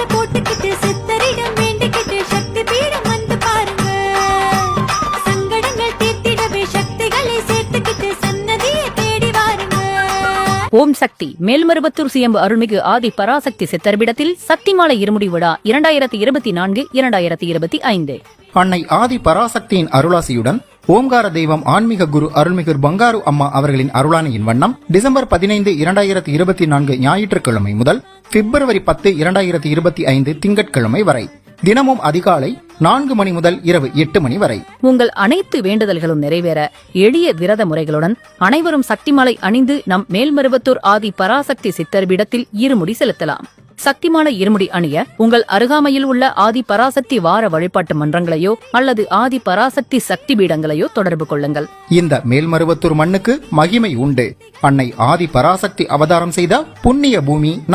மாலை போட்டுக்கிட்டு சித்தரிடம் வேண்டிக்கிட்டு சக்தி பீடம் வந்து பாருங்க. சங்கடங்கள் தீர்த்திடவே சக்திகளை சேர்த்துக்கிட்டு சன்னதியை தேடி வாருங்க. ஓம் சக்தி மேல்மருவத்தூர் சுயம்பு அருள்மிகு ஆதி பராசக்தி சித்தர்பிடத்தில் சக்தி மாலை இருமுடி விழா 2024-2025. அன்னை ஆதி பராசக்தியின் அருளாசியுடன் ஓம்கார தெய்வம் ஆன்மீக குரு அருள்மிகு பங்காரு அம்மா அவர்களின் அருளானையின் வண்ணம் டிசம்பர் 15, 2024 ஞாயிற்றுக்கிழமை முதல் பிப்ரவரி 10, 2025 திங்கட்கிழமை வரை தினமும் அதிகாலை 4 மணி முதல் இரவு 8 மணி வரை உங்கள் அனைத்து வேண்டுதல்களும் நிறைவேற எளிய விரத முறைகளுடன் அனைவரும் சக்தி மாலை அணிந்து நம் மேல்மருவத்தூர் ஆதி பராசக்தி சித்தர்பிடத்தில் இருமுடி செலுத்தலாம். சக்தி மாலை இருமுடி அணிய உங்கள் அருகாமையில் உள்ள ஆதி பராசக்தி வார வழிபாட்டு மன்றங்களையோ அல்லது ஆதி பராசக்தி சக்தி பீடங்களையோ தொடர்பு கொள்ளுங்கள். இந்த மேல்மருவத்தூர் மண்ணுக்கு மகிமை உண்டு. அன்னை ஆதி பராசக்தி அவதாரம் செய்த புண்ணிய பூமி